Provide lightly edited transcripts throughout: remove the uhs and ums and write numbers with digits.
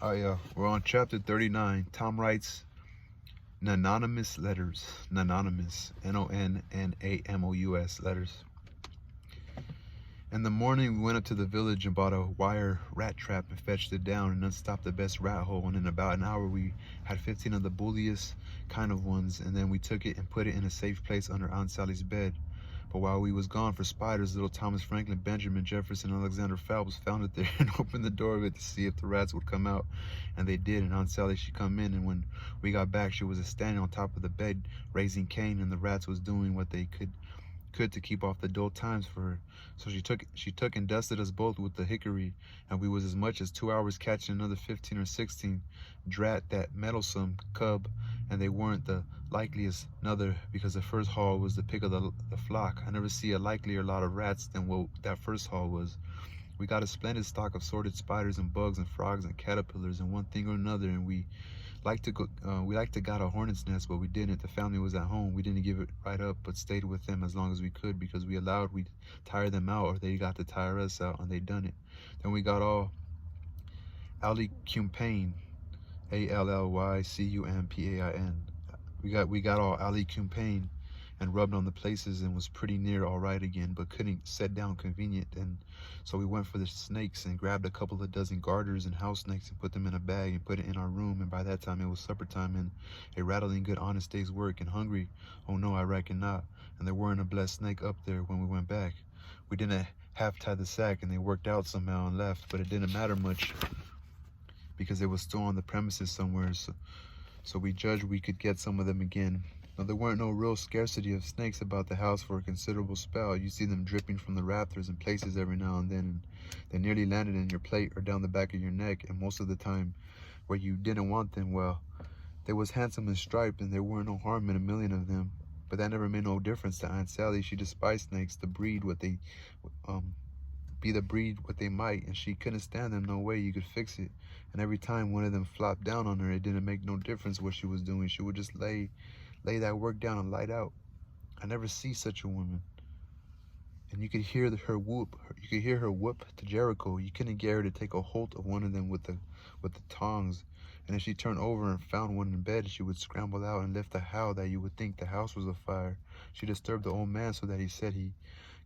We're on chapter 39. Tom writes Nonnamous letters. Nonnamous. Nonnamous letters. In the morning, we went up to the village and bought a wire rat trap and fetched it down and unstopped the best rat hole. And in about an hour, we had 15 of the bulliest kind of ones. And then we took it and put it in a safe place under Aunt Sally's bed. But while we was gone for spiders, little Thomas Franklin, Benjamin Jefferson, and Alexander Phelps found it there and opened the door of it to see if the rats would come out. And they did, and Aunt Sally, she come in, and when we got back, she was standing on top of the bed, raising Cain, and the rats was doing what they could to keep off the dull times for her. So she took and dusted us both with the hickory, and we was as much as 2 hours catching another 15 or 16. Drat that meddlesome cub, and they weren't the likeliest nother, because the first haul was the pick of the flock. I never see a likelier lot of rats than what that first haul was. We got a splendid stock of sorted spiders and bugs and frogs and caterpillars and one thing or another, and we like to got a hornet's nest, but we didn't. The family was at home. We didn't give it right up, but stayed with them as long as we could, because we allowed we'd tire them out, or they got to tire us out, and they done it. Then we got all Alley-cum-pain, Allykcumpain. We got all Alley-cum-pain and rubbed on the places and was pretty near all right again, but couldn't set down convenient. And so we went for the snakes and grabbed a couple of dozen garters and house snakes and put them in a bag and put it in our room. And by that time it was supper time and a rattling good honest day's work. And hungry? Oh no, I reckon not. And there weren't a blessed snake up there when we went back. We didn't half tie the sack, and they worked out somehow and left, but it didn't matter much because they were still on the premises somewhere. So we judged we could get some of them again. Now, there weren't no real scarcity of snakes about the house for a considerable spell. You see them dripping from the rafters in places every now and then, and they nearly landed in your plate or down the back of your neck, and most of the time where you didn't want them, well, they was handsome and striped, and there weren't no harm in a million of them. But that never made no difference to Aunt Sally. She despised snakes, the breed what they might, and she couldn't stand them no way you could fix it. And every time one of them flopped down on her, it didn't make no difference what she was doing. She would just lay that work down and light out. I never see such a woman. And you could hear her whoop. You could hear her whoop to Jericho. You couldn't get her to take a hold of one of them with the tongs. And if she turned over and found one in bed, she would scramble out and lift a howl that you would think the house was afire. She disturbed the old man so that he said he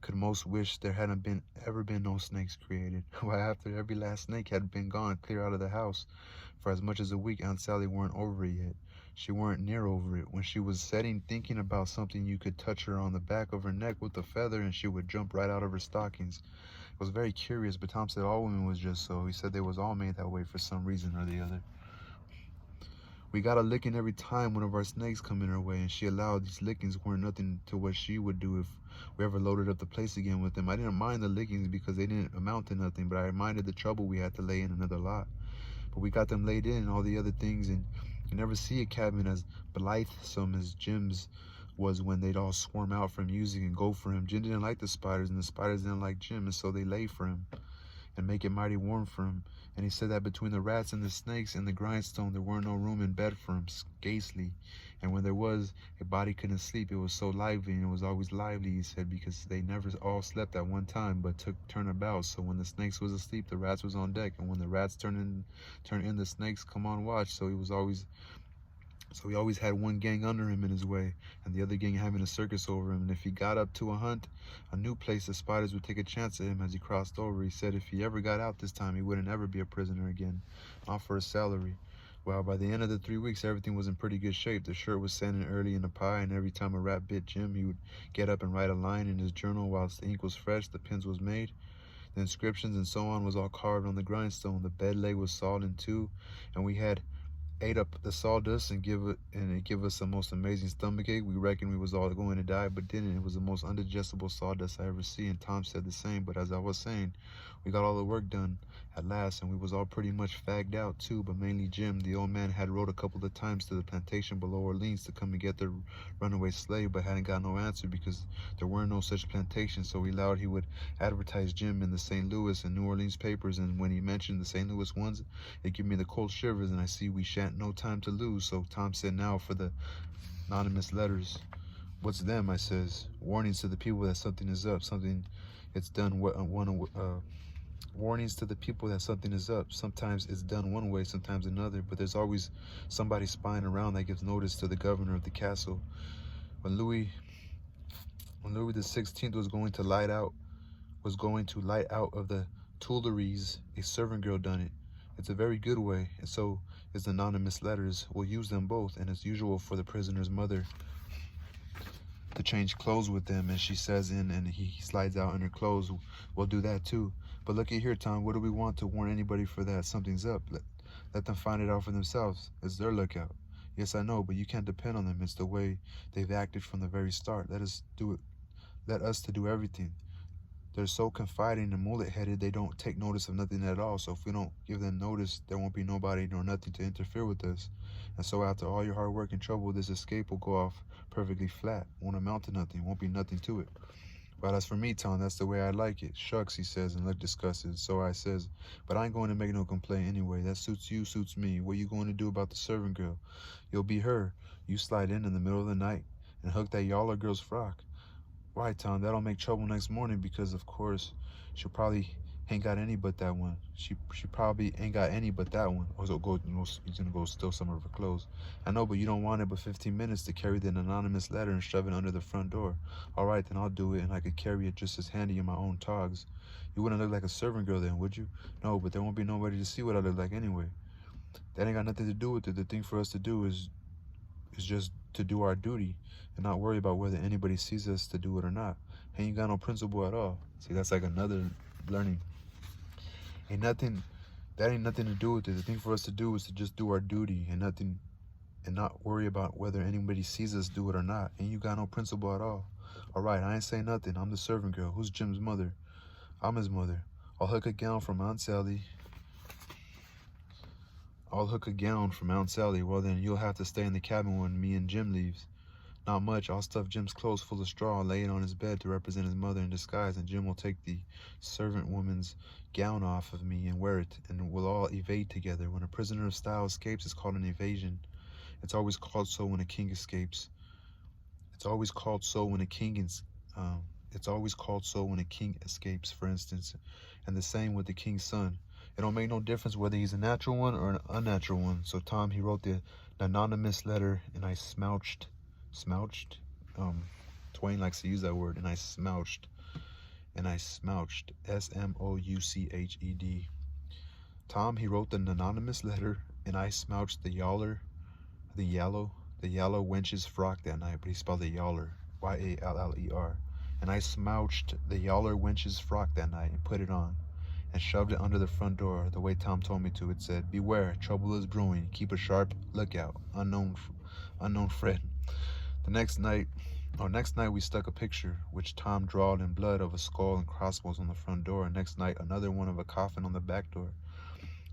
could most wish there hadn't ever been no snakes created. Why, after every last snake had been gone clear out of the house for as much as a week, Aunt Sally weren't over it yet. She weren't near over it. When she was sitting thinking about something, you could touch her on the back of her neck with a feather and she would jump right out of her stockings. It was very curious, but Tom said all women was just so. He said they was all made that way for some reason or the other. We got a licking every time one of our snakes come in her way, and she allowed these lickings weren't nothing to what she would do if we ever loaded up the place again with them. I didn't mind the lickings because they didn't amount to nothing, but I minded the trouble we had to lay in another lot. But we got them laid in and all the other things, and you never see a cabin as blithesome as Jim's was when they'd all swarm out for music and go for him. Jim didn't like the spiders, and the spiders didn't like Jim, and so they lay for him and make it mighty warm for him. And he said that between the rats and the snakes and the grindstone, there weren't no room in bed for him, scarcely. And when there was, a body couldn't sleep. It was so lively, and it was always lively, he said, because they never all slept at one time, but took turn about. So when the snakes was asleep, the rats was on deck, and when the rats turn in, the snakes come on watch. So he always had one gang under him in his way, and the other gang having a circus over him. And if he got up to a new place, the spiders would take a chance at him as he crossed over. He said if he ever got out this time, he wouldn't ever be a prisoner again, not for a salary. Well, by the end of the 3 weeks, everything was in pretty good shape. The shirt was sanding early in the pie, and every time a rat bit Jim, he would get up and write a line in his journal. Whilst the ink was fresh, the pens was made, the inscriptions and so on was all carved on the grindstone. The bed leg was sawed in two, and we had ate up the sawdust and it give us the most amazing stomachache. We reckoned we was all going to die, but didn't. It was the most undigestible sawdust I ever see, and Tom said the same. But as I was saying, we got all the work done at last, and we was all pretty much fagged out too, but mainly Jim. The old man had wrote a couple of times to the plantation below Orleans to come and get the runaway slave, but hadn't got no answer because there weren't no such plantations. So we allowed he would advertise Jim in the St. Louis and New Orleans papers, and when he mentioned the St. Louis ones, it gave me the cold shivers, and I see we shan't no time to lose. So Tom said, now for the anonymous letters. What's them? I says. Warnings to the people that something is up, something it's done Warnings to the people that something is up. Sometimes it's done one way, sometimes another, but there's always somebody spying around that gives notice to the governor of the castle. When Louis the 16th was going to light out of the Tuileries, a servant girl done it. It's a very good way, and so is the Nonnamous letters. We'll use them both, and it's usual for the prisoner's mother to change clothes with them, and she says in, and he slides out in her clothes. We'll do that too. But look at here, Tom, what do we want to warn anybody for that? Something's up. Let them find it out for themselves. It's their lookout. Yes, I know, but you can't depend on them. It's the way they've acted from the very start. Let us to do everything. They're so confiding and mullet-headed, they don't take notice of nothing at all. So if we don't give them notice, there won't be nobody nor nothing to interfere with us. And so after all your hard work and trouble, this escape will go off perfectly flat. Won't amount to nothing. Won't be nothing to it. Well, as for me, Tom, that's the way I like it. Shucks, he says, and looked disgusted. So I says, but I ain't going to make no complaint anyway. That suits you, suits me. What you going to do about the servant girl? You'll be her. You slide in the middle of the night and hook that yaller girl's frock. Why, Tom? That'll make trouble next morning because, of course, she'll probably ain't got any but that one. She probably ain't got any but that one. Or so go, he's gonna go steal some of her clothes. I know, but you don't want it but 15 minutes to carry the anonymous letter and shove it under the front door. All right, then I'll do it, and I could carry it just as handy in my own togs. You wouldn't look like a servant girl then, would you? No, but there won't be nobody to see what I look like anyway. That ain't got nothing to do with it. The thing for us to do is just to do our duty and not worry about whether anybody sees us to do it or not. Ain't got no principle at all. See, that's like another learning. That ain't nothing to do with it. The thing for us to do is to just do our duty and not worry about whether anybody sees us do it or not. And you got no principle at all. All right, I ain't saying nothing. I'm the servant girl. Who's Jim's mother? I'm his mother. I'll hook a gown from Aunt Sally. Well, then you'll have to stay in the cabin when me and Jim leaves. Not much. I'll stuff Jim's clothes full of straw and lay it on his bed to represent his mother in disguise, and Jim will take the servant woman's gown off of me and wear it, and we'll all evade together. When a prisoner of style escapes, it's called an evasion. It's always called so when a king escapes. It's always called so when a king escapes, for instance, and the same with the king's son. It don't make no difference whether he's a natural one or an unnatural one. So Tom, he wrote the anonymous letter, and I smouched. Twain likes to use that word, and I smouched, S-M-O-U-C-H-E-D. Tom, he wrote the anonymous letter, and I smouched the yallow wench's frock that night, but he spelled it yaller, Y-A-L-L-E-R. And I smouched the yaller wench's frock that night and put it on and shoved it under the front door the way Tom told me to. It said, "Beware, trouble is brewing. Keep a sharp lookout. Unknown friend." Next night we stuck a picture, which Tom drawed in blood, of a skull and crossbones on the front door. And next night, another one of a coffin on the back door.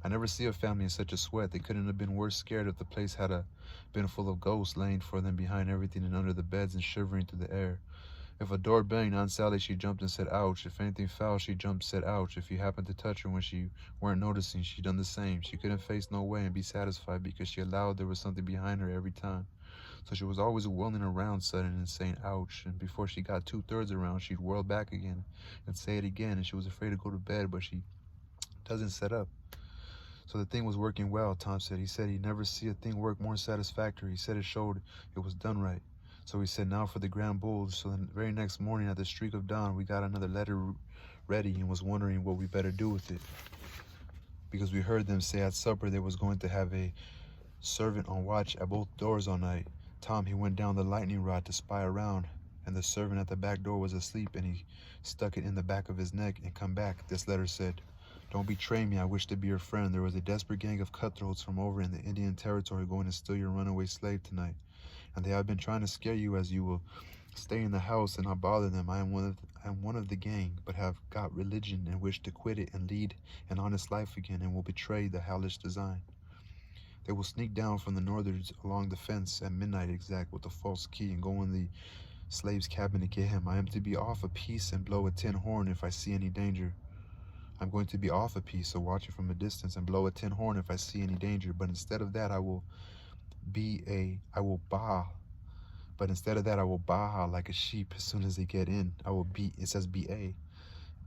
I never see a family in such a sweat. They couldn't have been worse scared if the place had been full of ghosts laying for them behind everything and under the beds and shivering through the air. If a door banged, Aunt Sally, she jumped and said, ouch. If anything fell, she jumped and said, ouch. If you happened to touch her when she weren't noticing, she done the same. She couldn't face no way and be satisfied because she allowed there was something behind her every time. So she was always whirling around sudden and saying, ouch. And before she got 2/3 around, she'd whirl back again and say it again. And she was afraid to go to bed, but she doesn't sit up. So the thing was working well, Tom said. He said he'd never see a thing work more satisfactory. He said it showed it was done right. So he said, now for the grand bulge. So the very next morning at the streak of dawn, we got another letter ready and was wondering what we better do with it. Because we heard them say at supper they was going to have a servant on watch at both doors all night. Tom, he went down the lightning rod to spy around, and the servant at the back door was asleep, and he stuck it in the back of his neck and come back. This letter said, don't betray me. I wish to be your friend. There was a desperate gang of cutthroats from over in the Indian Territory going to steal your runaway slave tonight. And they have been trying to scare you as you will stay in the house and not bother them. I am one of the gang, but have got religion and wish to quit it and lead an honest life again, and will betray the hellish design. They will sneak down from the northers along the fence at midnight exact with a false key and go in the slave's cabin to get him. I am to be off a piece and blow a tin horn if I see any danger. I'm going to be off a piece, so watch it from a distance, and blow a tin horn if I see any danger. But instead of that, I will bawl. But instead of that, I will bawl like a sheep as soon as they get in. It says B-A.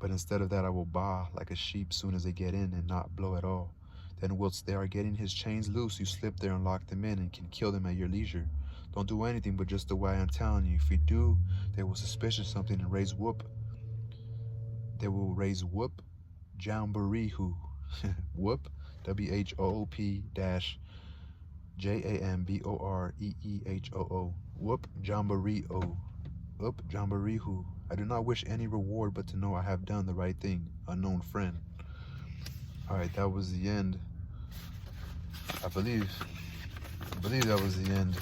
But instead of that, I will baa like a sheep soon as they get in and not blow at all. Then whilst they are getting his chains loose, you slip there and lock them in and can kill them at your leisure. Don't do anything but just the way I'm telling you. If you do, they will suspicion something and raise whoop. They will raise whoop jamboree-hoo. Whoop, W-H-O-O-P dash Jamboree-hoo. Whoop jamboree-o. Whoop jamboree-hoo. I do not wish any reward but to know I have done the right thing. Unknown friend. Alright, that was the end. I believe that was the end.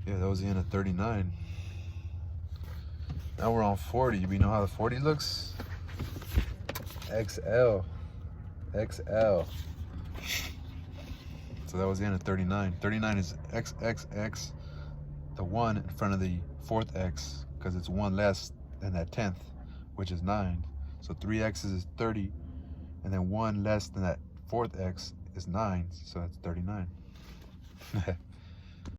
Yeah, that was the end of 39. Now we're on 40. We know how the 40 looks? XL. XL. So that was the end of 39. 39 is XXX, the 1 in front of the 4th X, because it's 1 less than that 10th, which is 9. So 3 X's is 30, and then 1 less than that 4th X is 9, so that's 39.